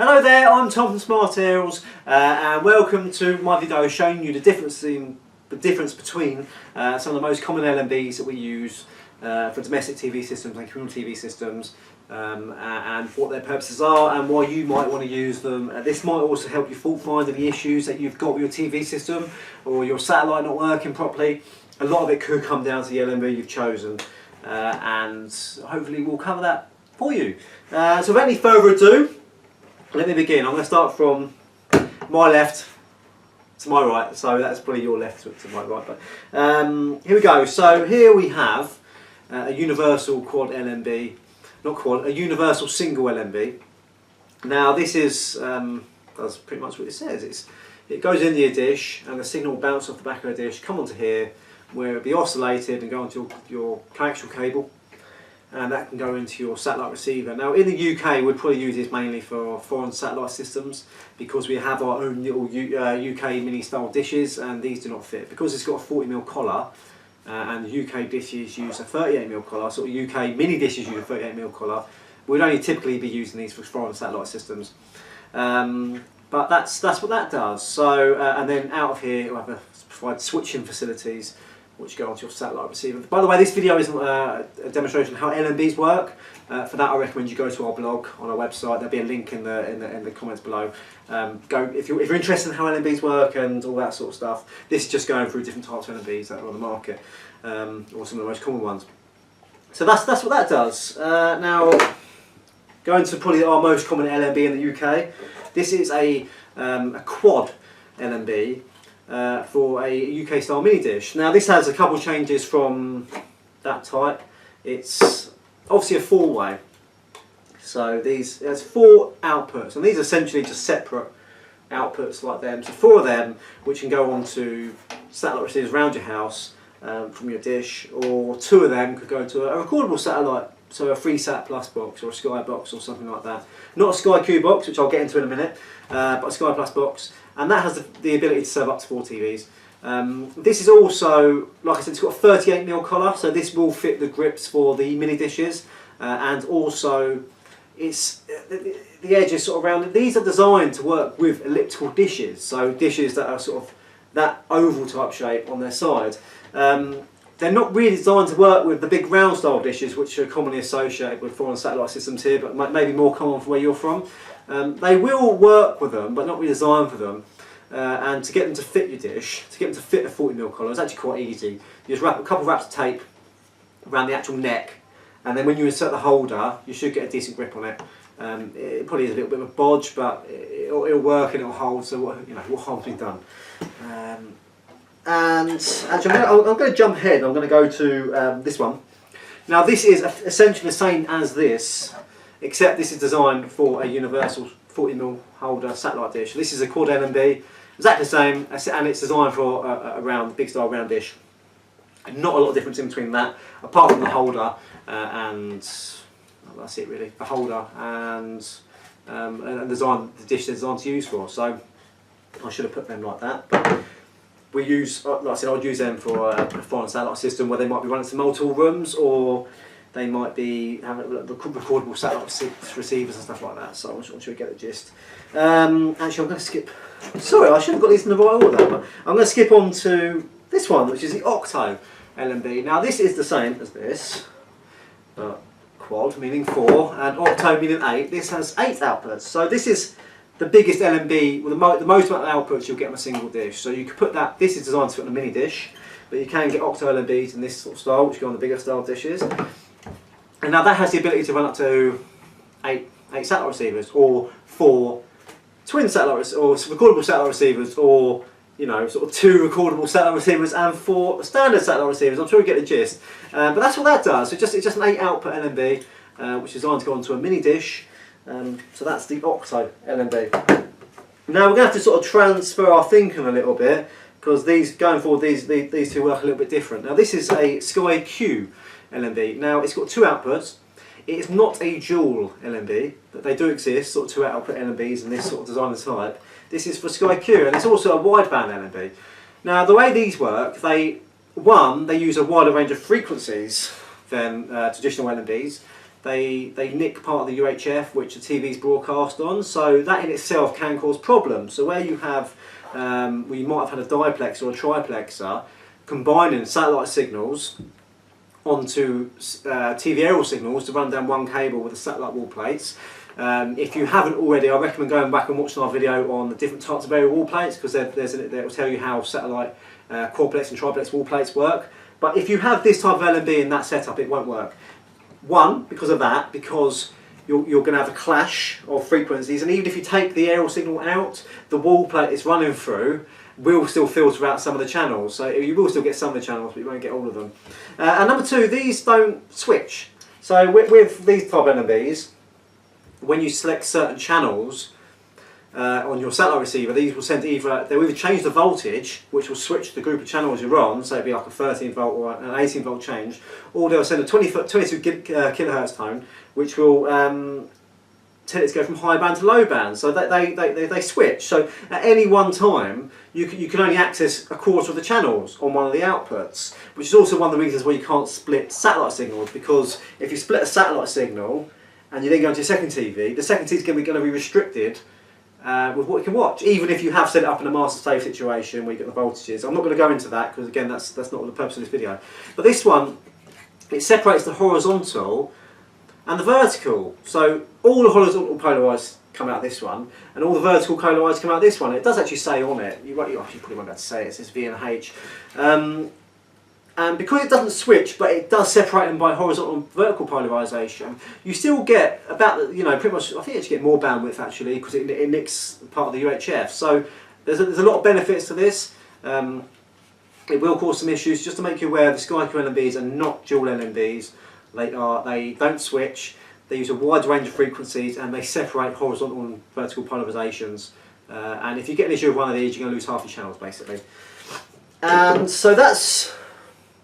Hello there, I'm Tom from Smart Aerials and welcome to my video showing you the difference between some of the most common LNBs that we use for domestic TV systems and communal TV systems and what their purposes are and why you might want to use them. This might also help you fault find any issues that you've got with your TV system or your satellite not working properly. A lot of it could come down to the LNB you've chosen and hopefully we'll cover that for you. So without any further ado, let me begin. I'm going to start from my left to my right, so that's probably your left to my right. But here we go. So here we have a Universal Quad LNB, not quad, a Universal Single LNB. Now this is that's pretty much what it says. It goes into your dish, and the signal will bounce off the back of the dish, come onto here, where it'll be oscillated and go onto your coaxial cable. And that can go into your satellite receiver. Now in the UK we'd probably use this mainly for foreign satellite systems because we have our own little UK mini style dishes and these do not fit. Because it's got a 40mm collar and the UK dishes use a 38mm collar, sort of UK mini dishes use a 38mm collar, we'd only typically be using these for foreign satellite systems. But that's what that does. So and then out of here we'll provide switching facilities which go onto your satellite receiver. By the way, this video isn't a demonstration of how LNBs work. For that I recommend you go to our blog on our website. There'll be a link in the comments below. If you're interested in how LNBs work and all that sort of stuff. This is just going through different types of LNBs that are on the market, or some of the most common ones. So that's what that does. Now, going to probably our most common LNB in the UK. This is a Quad LNB. For a UK style mini dish. Now this has a couple of changes from that type. It's obviously a four-way, so there's four outputs and these are essentially just separate outputs like them. So four of them which can go onto satellite receivers around your house from your dish, or two of them could go to a recordable satellite, so a 3Sat Plus box or a Sky box or something like that. Not a Sky Q box, which I'll get into in a minute, but a Sky Plus box. And that has the ability to serve up to 4 TVs. This is also, like I said, it's got a 38mm collar, so this will fit the grips for the mini dishes. And also, it's the edges sort of rounded. These are designed to work with elliptical dishes, so dishes that are sort of that oval type shape on their side. They're not really designed to work with the big round style dishes which are commonly associated with foreign satellite systems here, but maybe more common for where you're from. They will work with them, but not really designed for them. And to get them to fit your dish, to get them to fit a 40mm collar, is actually quite easy. You just wrap a couple of wraps of tape around the actual neck, and then when you insert the holder, you should get a decent grip on it. It probably is a little bit of a bodge, but it'll work and it'll hold. So what harm's been done? And actually, I'm going to jump ahead. I'm going to go to this one. Now this is essentially the same as this, except this is designed for a universal 40mm holder satellite dish. This is a Quad LNB, exactly the same, and it's designed for a round, big style round dish. And not a lot of difference in between that, apart from the holder and well, that's it really. The holder and design, the dish they're designed to use for. So I should have put them like that. But we use, like I said, I'd use them for a foreign satellite system where they might be running to multiple rooms, or they might be having recordable satellite receivers and stuff like that. So I'm sure we get the gist. Actually, I'm going to skip. Sorry, I should have got these in the right order. But I'm going to skip on to this one, which is the Octo LNB. Now this is the same as this, but Quad meaning 4 and Octo meaning 8. This has 8 outputs. So this is the biggest LNB, well, the most amount of outputs you'll get on a single dish. So you could put that. This is designed to fit on a mini dish, but you can get Octo LNBs in this sort of style, which go on the bigger style dishes. And now that has the ability to run up to 8 satellite receivers, or 4 twin satellite or recordable satellite receivers, or sort of 2 recordable satellite receivers and 4 standard satellite receivers. I'm sure you get the gist. But that's what that does. So it's just an 8 output LNB, which is designed to go onto a mini dish. So that's the Octo LNB. Now we're going to have to sort of transfer our thinking a little bit, because going forward these two work a little bit different. Now this is a Sky Q LNB. Now it's got 2 outputs. It is not a dual LNB, but they do exist, sort of 2 output LNBs in this sort of design and type. This is for Sky Q, and it's also a wideband LNB. Now the way these work, they use a wider range of frequencies than traditional LNBs. they nick part of the UHF which the TV's broadcast on, so that in itself can cause problems. So where you have, well, you might have had a diplexer or a triplexer combining satellite signals onto TV aerial signals to run down one cable with the satellite wall plates. If you haven't already, I recommend going back and watching our video on the different types of aerial wall plates, because that will tell you how satellite quadplex and triplex wall plates work. But if you have this type of LNB in that setup, it won't work. One, because of that, because you're going to have a clash of frequencies, and even if you take the aerial signal out, the wall plate it's running through will still filter out some of the channels. So you will still get some of the channels, but you won't get all of them. And number two, these don't switch. So with these type of LNBs, when you select certain channels on your satellite receiver, these will send they'll either change the voltage, which will switch the group of channels you're on, so it'll be like a 13 volt or an 18 volt change, or they'll send a 22 kilohertz tone, which will tell it to go from high band to low band. So they switch. So at any one time, you can only access a quarter of the channels on one of the outputs, which is also one of the reasons why you can't split satellite signals, because if you split a satellite signal and you then go into your second TV, the second TV is going to be restricted with what you can watch, even if you have set it up in a master slave situation where you get the voltages. I'm not going to go into that because again that's not the purpose of this video. But this one, it separates the horizontal and the vertical. So all the horizontal polarized come out this one, and all the vertical polarized come out this one. It does actually say on it, you probably won't be able to say it, it says V and H. And because it doesn't switch, but it does separate them by horizontal and vertical polarization, you still get about, pretty much, I think you actually get more bandwidth actually, because it nicks part of the UHF. So there's a lot of benefits to this. It will cause some issues. Just to make you aware, the Sky Q LNBs are not dual LNBs. They don't switch. They use a wide range of frequencies, and they separate horizontal and vertical polarizations. And if you get an issue with one of these, you're going to lose half your channels basically. And so that's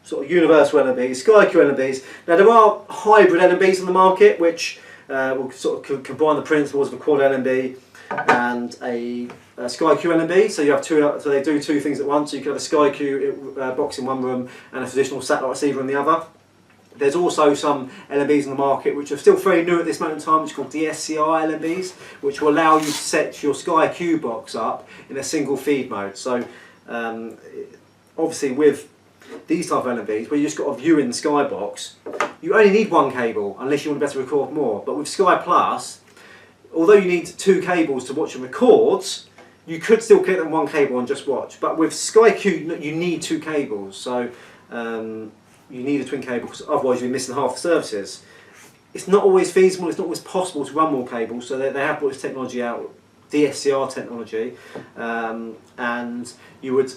sort of Universal LNBs, Sky Q LNBs. Now there are hybrid LNBs on the market which will sort of combine the principles of a Quad LNB and a Sky Q LNB. So you have so they do two things at once. So you can have a Sky Q box in one room and a traditional satellite receiver in the other. There's also some LNBs on the market which are still very new at this moment in time, which are called DSCR LNBs, which will allow you to set your Sky Q box up in a single feed mode. So obviously with these type of LNBs, where you just got a view in the Sky box, you only need one cable unless you want to be able to record more. But with Sky Plus, although you need two cables to watch and records, you could still click on one cable and just watch. But with Sky Q, you need two cables. So you need a twin cable, because otherwise you'll be missing half the services. It's not always feasible, it's not always possible to run more cables, so they have brought this technology out, DSCR technology, and you would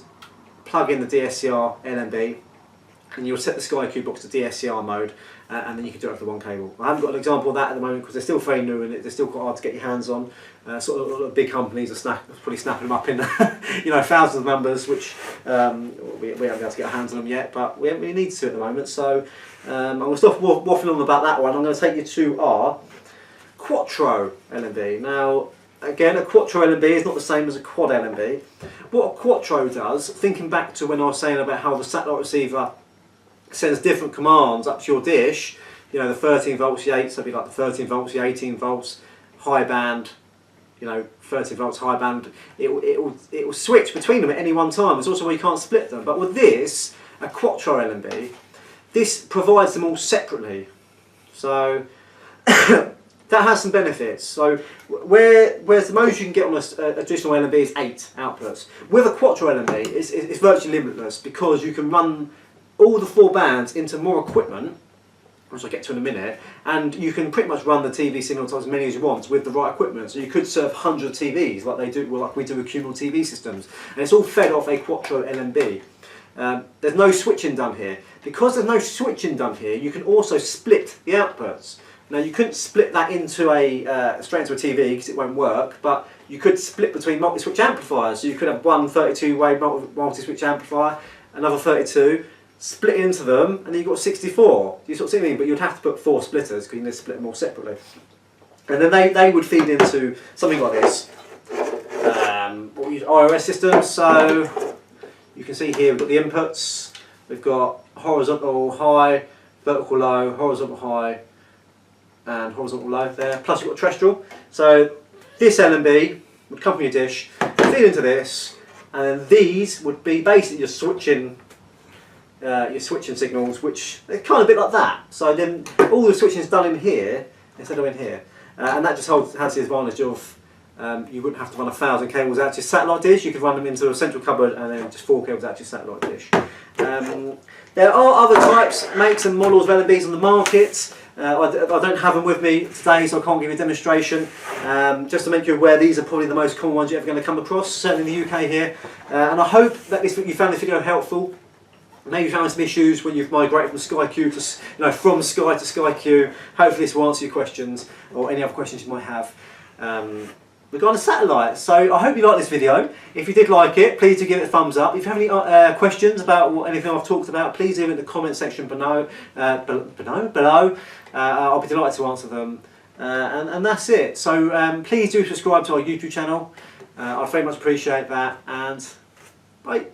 plug in the DSCR LNB and you'll set the Sky Q box to DSCR mode, and then you can do it over the one cable. I haven't got an example of that at the moment because they're still very new and they're still quite hard to get your hands on. Sort of a lot of big companies are probably snapping them up in thousands of numbers, which we haven't been able to get our hands on them yet, but we haven't really needed to at the moment. So I'm going to stop waffling on about that one. I'm going to take you to our Quattro LNB. Now, again, a Quattro LNB is not the same as a Quad LNB. What a Quattro does, thinking back to when I was saying about how the satellite receiver sends different commands up to your dish, the 13 volts, the 8, so it'd be like the 13 volts, the 18 volts, high band, 13 volts high band, it will switch between them at any one time. There's also where you can't split them. But with this, a Quattro LNB, this provides them all separately. So that has some benefits. So whereas the most you can get on a traditional LNB is 8 outputs. With a Quattro LNB, it's virtually limitless, because you can run all the 4 bands into more equipment, which I'll get to in a minute, and you can pretty much run the TV signal to as many as you want with the right equipment. So you could serve 100 TVs like we do with communal TV systems, and it's all fed off a Quattro LNB. There's no switching done here. Because there's no switching done here, you can also split the outputs. Now you couldn't split that into straight into a TV because it won't work, but you could split between multi-switch amplifiers. So you could have one 32-way multi-switch amplifier, another 32, split into them, and then you've got 64. You sort of see what I mean? But you'd have to put 4 splitters because you need to split them all separately. And then they would feed into something like this. We use iOS systems, so you can see here we've got the inputs. We've got horizontal high, vertical low, horizontal high, and horizontal low there, plus you've got terrestrial. So this LNB would come from your dish, feed into this, and then these would be basically your switching signals, which they're kind of a bit like that. So then all the switching is done in here instead of in here, and that just has the advantage of you wouldn't have to run 1,000 cables out to your satellite dish. You could run them into a central cupboard and then just 4 cables out to your satellite dish. There are other types, makes and models of LNBs on the market. I don't have them with me today, so I can't give you a demonstration. Just to make you aware, these are probably the most common ones you're ever going to come across, certainly in the UK here. And I hope that you found this video helpful. Maybe you found some issues when you've migrated from Sky Q to, from Sky to Sky Q. Hopefully this will answer your questions or any other questions you might have regarding satellite. So I hope you liked this video. If you did like it, please do give it a thumbs up. If you have any questions about anything I've talked about, please leave it in the comment section below. I'll be delighted to answer them. And that's it. So please do subscribe to our YouTube channel. I'd very much appreciate that. And bye.